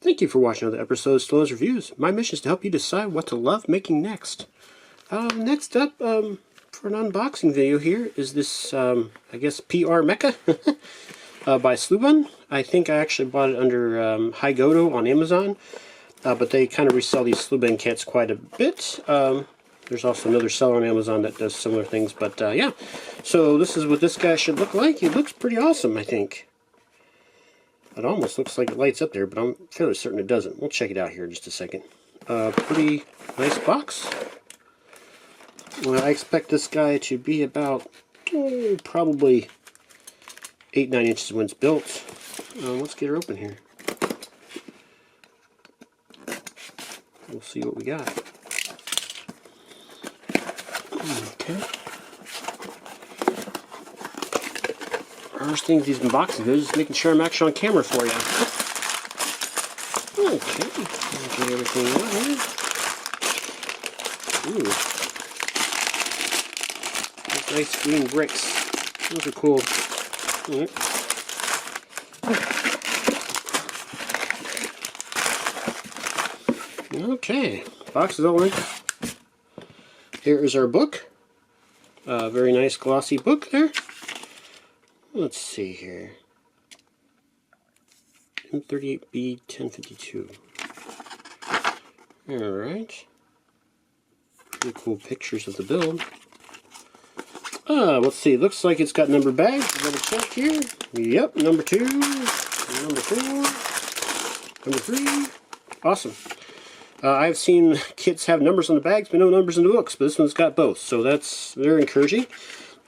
Thank you for watching another episode of Sluban's Reviews. My mission is to help you decide what to love making next. Next up, for an unboxing video here, is this, I guess, PR Mecha by Sluban. I think I actually bought it under Higoto on Amazon, but they kind of resell these Sluban kits quite a bit. There's also another seller on Amazon that does similar things, but yeah. So this is what this guy should look like. He looks pretty awesome, I think. It almost looks like it lights up there, but I'm fairly certain it doesn't. We'll check it out here in just a second. Pretty nice box. Well, I expect this guy to be about probably 8-9 inches when it's built. Let's get her open here. We'll see what we got. Okay. First thing these unboxing videos is making sure I'm actually on camera for you. Okay, get everything out here. Ooh, those nice green bricks. Those are cool. Okay, box is all in. Here is our book. Very nice glossy book there. Let's see here. M38B 1052. Alright. Pretty cool pictures of the build. Let's see. Looks like it's got number bags. Double check here. Yep, number 2, number 4, number 3. Awesome. I've seen kits have numbers on the bags, but no numbers in the books. But this one's got both, so that's very encouraging.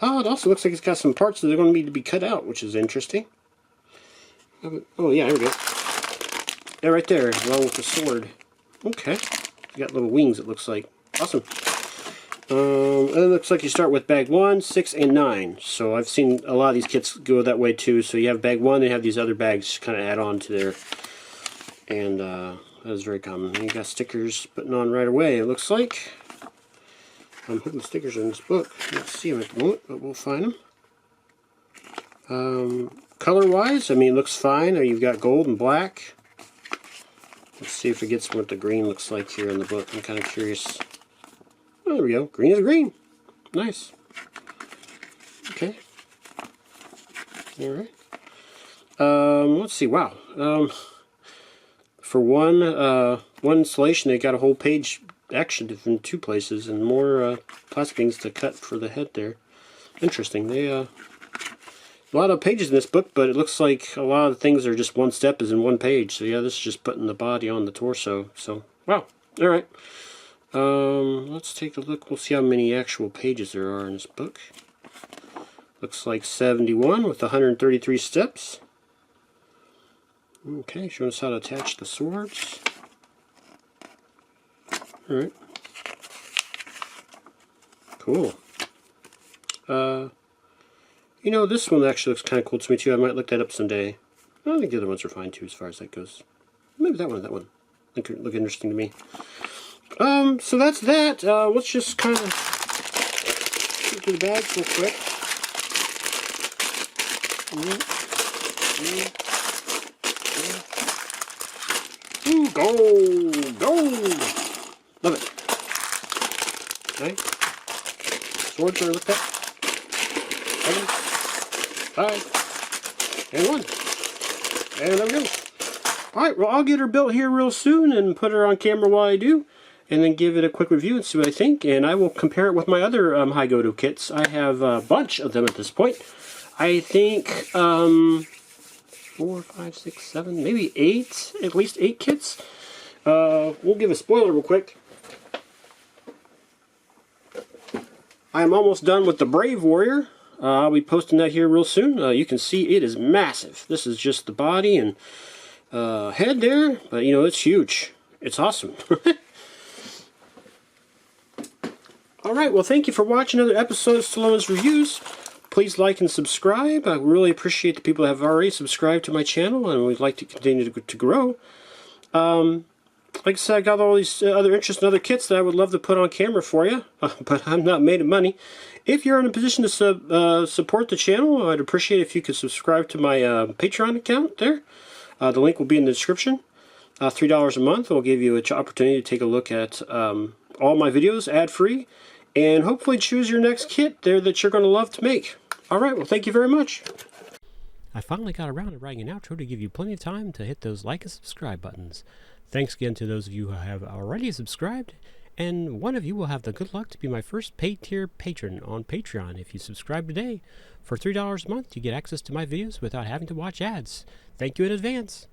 It also looks like it's got some parts that are going to need to be cut out, which is interesting. Oh yeah, there we go. Yeah, right there, along with the sword. Okay. It's got little wings, it looks like. Awesome. And it looks like you start with bag 1, 6, and 9. So I've seen a lot of these kits go that way too. So you have bag 1, they have these other bags kind of add on to there. And that is very common. And you got stickers putting on right away, it looks like. I'm hoping the stickers are in this book. Let's see them at the moment, but we'll find them. Color-wise, I mean, it looks fine. You've got gold and black. Let's see if it gets what the green looks like here in the book. I'm kind of curious. Oh, there we go. Green is green. Nice. Okay. All right. Let's see. Wow. For one installation, they got a whole page action in 2 places and more plastic things to cut for the head there. Interesting. They a lot of pages in this book, but it looks like a lot of the things are just one step is in one page. So yeah, this is just putting the body on the torso. So wow. All right. Let's take a look. We'll see how many actual pages there are in this book. Looks like 71 with 133 steps. Okay, showing us how to attach the swords. Alright. Cool. You know, this one actually looks kind of cool to me too. I might look that up someday. I think the other ones are fine too as far as that goes. Maybe that one. Look interesting to me. So that's that. Let's just kind of get to the bag real quick. Ooh, gold! Gold! Love it. Okay. Swords are looked at. 7, 5, and 1. And there we go. Alright, well I'll get her built here real soon and put her on camera while I do. And then give it a quick review and see what I think. And I will compare it with my other Higoto kits. I have a bunch of them at this point. I think 4, 5, 6, 7, maybe 8. At least 8 kits. We'll give a spoiler real quick. I am almost done with the Brave Warrior. I'll be posting that here real soon. You can see it is massive. This is just the body and head there, but you know, it's huge. It's awesome. Alright, well thank you for watching another episode of Sluban's Reviews. Please like and subscribe. I really appreciate the people that have already subscribed to my channel and would like to continue to grow. Like I said, I got all these other interesting other kits that I would love to put on camera for you, but I'm not made of money. If you're in a position to support the channel, I'd appreciate if you could subscribe to my Patreon account there. The link will be in the description. $3 a month will give you an opportunity to take a look at all my videos ad-free, and hopefully choose your next kit there that you're going to love to make. Alright, well thank you very much. I finally got around to writing an outro to give you plenty of time to hit those like and subscribe buttons. Thanks again to those of you who have already subscribed, and one of you will have the good luck to be my first paid tier patron on Patreon if you subscribe today. For $3 a month, you get access to my videos without having to watch ads. Thank you in advance.